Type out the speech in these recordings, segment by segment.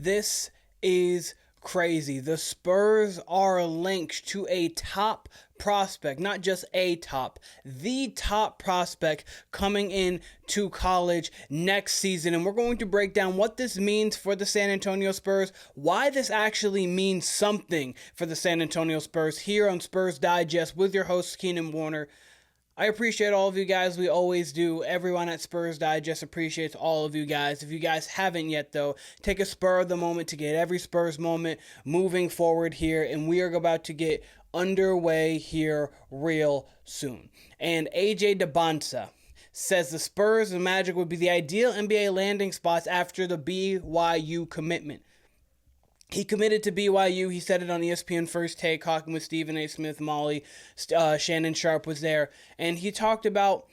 This is crazy. The Spurs are linked to a top prospect, not just a top, the top prospect coming in to college next season. And we're going to break down what this means for the San Antonio Spurs, why this actually means something for the San Antonio Spurs here on Spurs Digest with your host, Keenan Warner. I appreciate all of you guys. We always do. Everyone at Spurs Digest appreciates all of you guys. If you guys haven't yet, though, take a spur of the moment to get every Spurs moment moving forward here. And we are about to get underway here real soon. And AJ Dybantsa says the Spurs and Magic would be the ideal NBA landing spots after the BYU commitment. He committed to BYU. He said it on ESPN First Take, talking with Stephen A. Smith, Molly, Shannon Sharp was there. And he talked about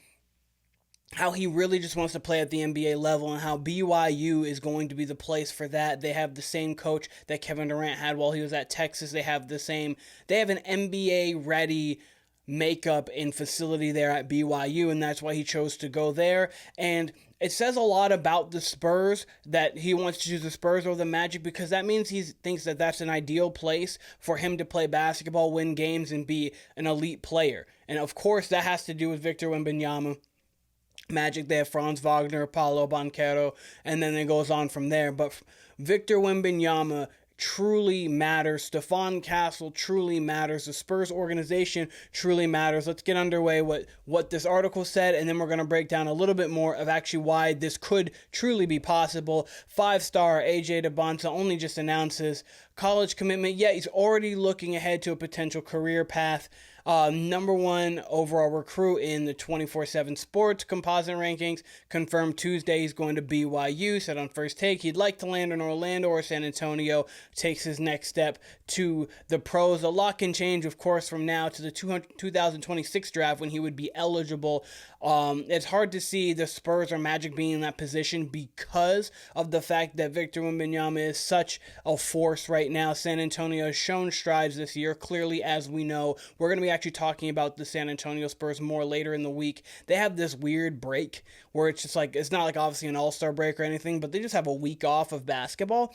how he really just wants to play at the NBA level and how BYU is going to be the place for that. They have the same coach that Kevin Durant had while he was at Texas. They have an NBA-ready makeup and facility there at BYU, and that's why he chose to go there. And it says a lot about the Spurs that he wants to choose the Spurs over the Magic, because that means he thinks that that's an ideal place for him to play basketball, win games, and be an elite player. And of course, that has to do with Victor Wembanyama. Magic, they have Franz Wagner, Paolo Banchero, and then it goes on from there. But Victor Wembanyama truly matters. Stephon Castle truly matters. The Spurs organization truly matters. Let's get underway what this article said, and then we're going to break down a little bit more of actually why this could truly be possible. 5-star AJ Dybantsa only just announces college commitment, yet he's already looking ahead to a potential career path. Number one overall recruit in the 24/7 Sports composite rankings. Confirmed Tuesday he's going to BYU. Said on First Take he'd like to land in Orlando or San Antonio. Takes his next step to the pros. A lot can change, of course, from now to the 2026 draft when he would be eligible. It's hard to see the Spurs or Magic being in that position because of the fact that Victor Wembanyama is such a force right now. San Antonio has shown strides this year, clearly, as we know. We're going to be actually talking about the San Antonio Spurs more later in the week. They have this weird break where it's just like, it's not like obviously an all-star break or anything, but they just have a week off of basketball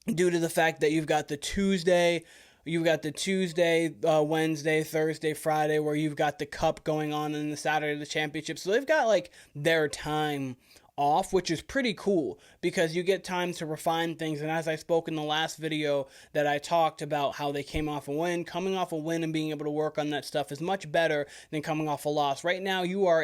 due to the fact that you've got the Tuesday, Wednesday, Thursday, Friday, where you've got the Cup going on, and the Saturday, the championship. So they've got like their time off, which is pretty cool because you get time to refine things. And as I spoke in the last video that I talked about how they came off a win, coming off a win and being able to work on that stuff is much better than coming off a loss. Right now, you are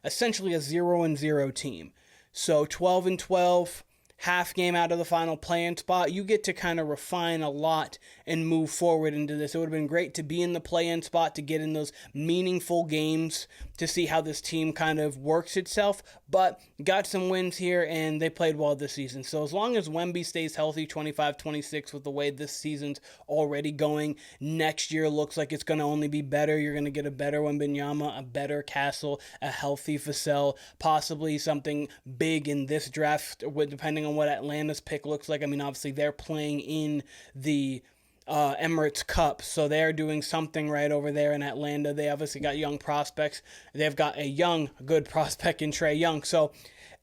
essentially a 0-0 team. So 12-12, half game out of the final play-in spot, you get to kind of refine a lot and move forward into this. It would have been great to be in the play-in spot, to get in those meaningful games, to see how this team kind of works itself, but got some wins here, and they played well this season. So as long as Wemby stays healthy, 25-26, with the way this season's already going, next year looks like it's going to only be better. You're going to get a better Wembanyama, a better Castle, a healthy Vassell, possibly something big in this draft, depending on what Atlanta's pick looks like. I mean, obviously they're playing in the Emirates Cup, so they're doing something right over there in Atlanta. They obviously got young prospects. They've got a good prospect in Tre Jones. So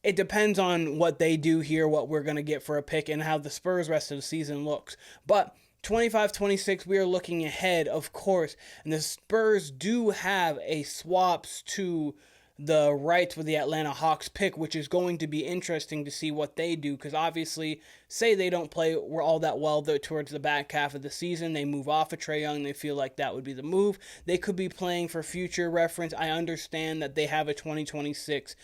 it depends on what they do here, what we're going to get for a pick, and how the Spurs rest of the season looks. But 25-26, we are looking ahead, of course, and the Spurs do have a swaps to the rights with the Atlanta Hawks pick, which is going to be interesting to see what they do, because obviously, say they don't play all that well towards the back half of the season, they move off of Tre Jones, they feel like that would be the move. They could be playing for future reference. I understand that they have a 2026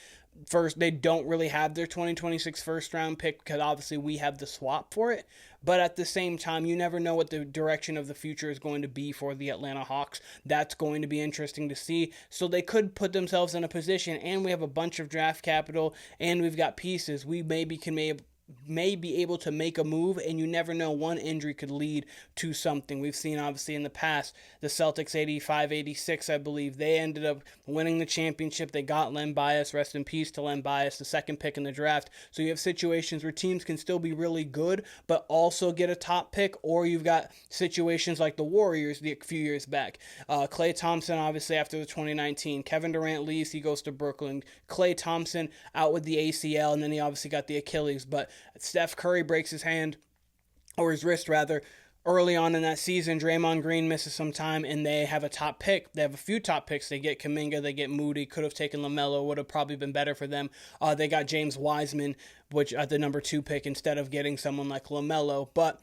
first. They don't really have their 2026 first round pick because obviously we have the swap for it. But at the same time, you never know what the direction of the future is going to be for the Atlanta Hawks. That's going to be interesting to see. So they could put themselves in a position, and we have a bunch of draft capital, and we've got pieces. We may be able to make a move, and you never know. One injury could lead to something. We've seen, obviously, in the past, the Celtics 85-86, I believe. They ended up winning the championship. They got Len Bias. Rest in peace to Len Bias, the second pick in the draft. So you have situations where teams can still be really good, but also get a top pick, or you've got situations like the Warriors a few years back. Klay Thompson, obviously, after the 2019. Kevin Durant leaves. He goes to Brooklyn. Klay Thompson out with the ACL, and then he obviously got the Achilles. But Steph Curry breaks his hand, or his wrist rather, early on in that season. Draymond Green misses some time, and they have a top pick. They have a few top picks. They get Kuminga, they get Moody, could have taken LaMelo, would have probably been better for them. They got James Wiseman, which at the number 2 pick, instead of getting someone like LaMelo. But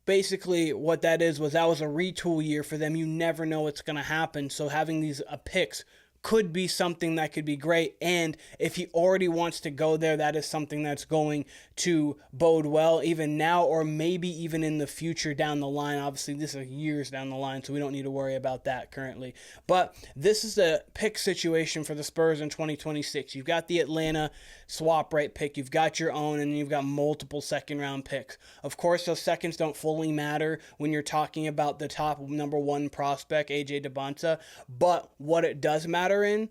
basically what that was a retool year for them. You never know what's going to happen. So having these picks could be something that could be great. And if he already wants to go there, that is something that's going to bode well even now, or maybe even in the future down the line. Obviously, this is years down the line, so we don't need to worry about that currently. But this is the pick situation for the Spurs in 2026. You've got the Atlanta swap rate pick, you've got your own, and you've got multiple second-round picks. Of course, those seconds don't fully matter when you're talking about the top number 1 prospect, AJ Dybantsa, but what it does matter in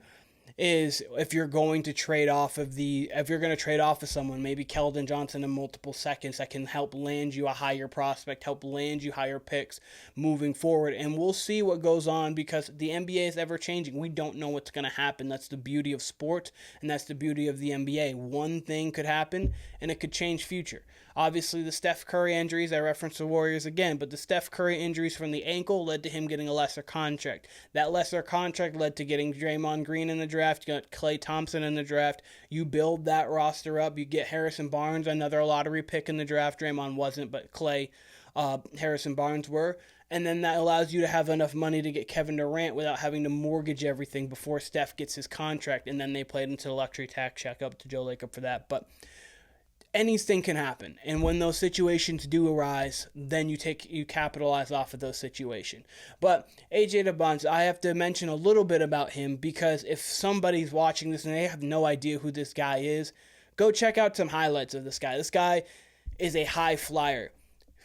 is if you're going to trade off of someone, maybe Keldon Johnson in multiple seconds, that can help land you a higher prospect, help land you higher picks moving forward. And we'll see what goes on, because the NBA is ever changing. We don't know what's going to happen. That's the beauty of sports, and that's the beauty of the NBA. One thing could happen and it could change future. Obviously, the Steph Curry injuries, I reference the Warriors again, but the Steph Curry injuries from the ankle led to him getting a lesser contract. That lesser contract led to getting Draymond Green in the draft, you got Klay Thompson in the draft. You build that roster up, you get Harrison Barnes, another lottery pick in the draft. Draymond wasn't, but Harrison Barnes were. And then that allows you to have enough money to get Kevin Durant without having to mortgage everything before Steph gets his contract. And then they played into the luxury tax. Check up to Joe Lacob for that. But anything can happen, and when those situations do arise, then you capitalize off of those situations. But AJ Dybantsa, I have to mention a little bit about him, because if somebody's watching this and they have no idea who this guy is, go check out some highlights of this guy. This guy is a high flyer.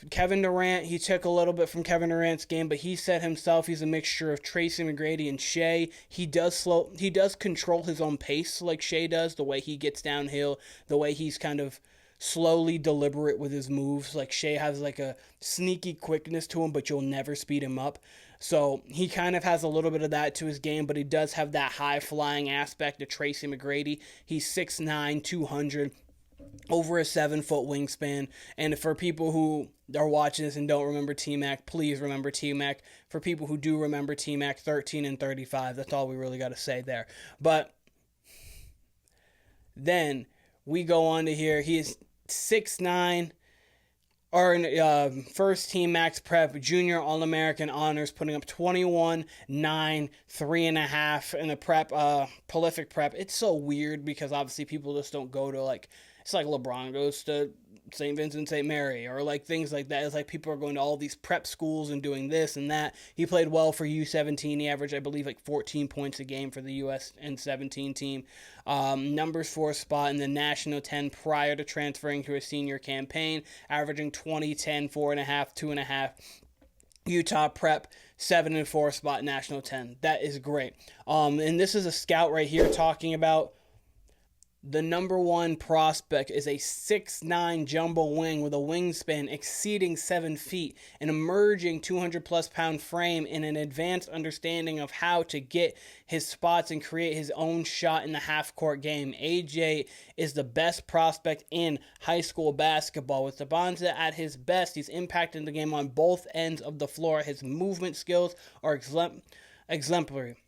Kevin Durant, he took a little bit from Kevin Durant's game, but he said himself he's a mixture of Tracy McGrady and Shea. He does control his own pace like Shea does, the way he gets downhill, the way he's kind of slowly deliberate with his moves. Like Shea has like a sneaky quickness to him, but you'll never speed him up. So he kind of has a little bit of that to his game, but he does have that high flying aspect of Tracy McGrady. He's 6'9", 200, over a 7-foot wingspan. And for people who are watching this and don't remember T-Mac, please remember T-Mac. For people who do remember T-Mac, 13 and 35. That's all we really got to say there. But then we go on to here. He is 6'9", or first team max prep, junior All-American honors, putting up 21, 9, 3.5 in the prep, prolific prep. It's so weird because obviously people just don't go to it's like LeBron goes to St. Vincent, St. Mary, or like things like that. It's like people are going to all these prep schools and doing this and that. He played well for U17. He averaged, I believe, like 14 points a game for the US U17 team. Numbers 4 spot in the National 10 prior to transferring to a senior campaign, averaging 20, 10, 4.5, 2.5. Utah prep, 7 and 4 spot, National 10. That is great. And this is a scout right here talking about the number 1 prospect is a 6'9" jumbo wing with a wingspan exceeding 7 feet, an emerging 200-plus pound frame, and an advanced understanding of how to get his spots and create his own shot in the half-court game. AJ is the best prospect in high school basketball. With Dybantsa at his best, he's impacting the game on both ends of the floor. His movement skills are exemplary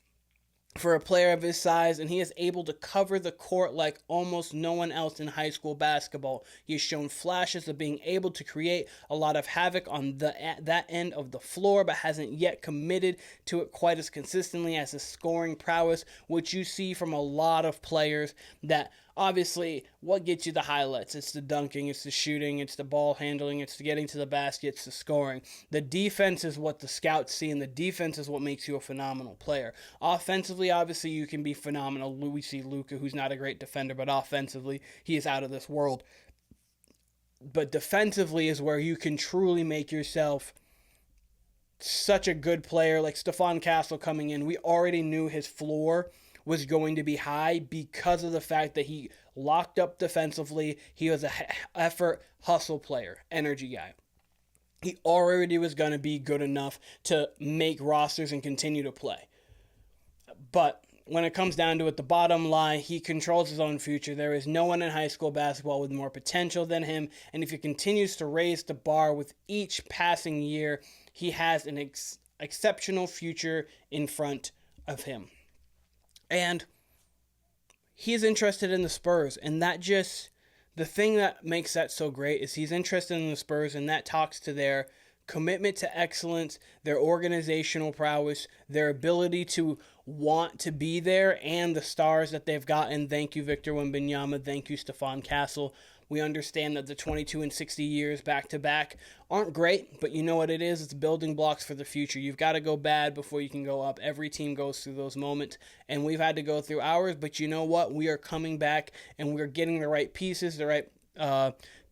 for a player of his size, and he is able to cover the court like almost no one else in high school basketball. He has shown flashes of being able to create a lot of havoc on that end of the floor, but hasn't yet committed to it quite as consistently as his scoring prowess, which you see from a lot of players. That obviously, what gets you the highlights? It's the dunking, it's the shooting, it's the ball handling, it's the getting to the basket, it's the scoring. The defense is what the scouts see, and the defense is what makes you a phenomenal player. Offensively, obviously, you can be phenomenal. We see Luka, who's not a great defender, but offensively, he is out of this world. But defensively is where you can truly make yourself such a good player. Like Stephon Castle coming in, we already knew his floor was going to be high because of the fact that he locked up defensively. He was an effort, hustle player, energy guy. He already was going to be good enough to make rosters and continue to play. But when it comes down to it, the bottom line, he controls his own future. There is no one in high school basketball with more potential than him. And if he continues to raise the bar with each passing year, he has an exceptional future in front of him. And he's interested in the Spurs. And that just, the thing that makes that so great is he's interested in the Spurs, and that talks to their commitment to excellence, their organizational prowess, their ability to want to be there, and the stars that they've gotten. Thank you, Victor Wembanyama. Thank you, Stephon Castle. We understand that the 22 and 60 years back-to-back aren't great, but you know what it is? It's building blocks for the future. You've got to go bad before you can go up. Every team goes through those moments, and we've had to go through ours, but you know what? We are coming back, and we're getting the right pieces, the right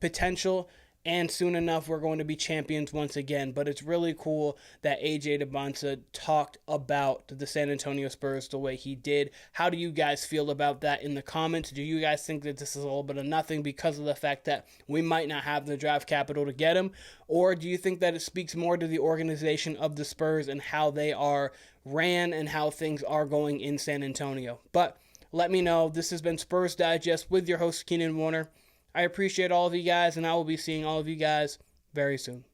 potential, and soon enough, we're going to be champions once again. But it's really cool that AJ Dybantsa talked about the San Antonio Spurs the way he did. How do you guys feel about that in the comments? Do you guys think that this is a little bit of nothing because of the fact that we might not have the draft capital to get him? Or do you think that it speaks more to the organization of the Spurs and how they are ran and how things are going in San Antonio? But let me know. This has been Spurs Digest with your host, Keenan Warner. I appreciate all of you guys, and I will be seeing all of you guys very soon.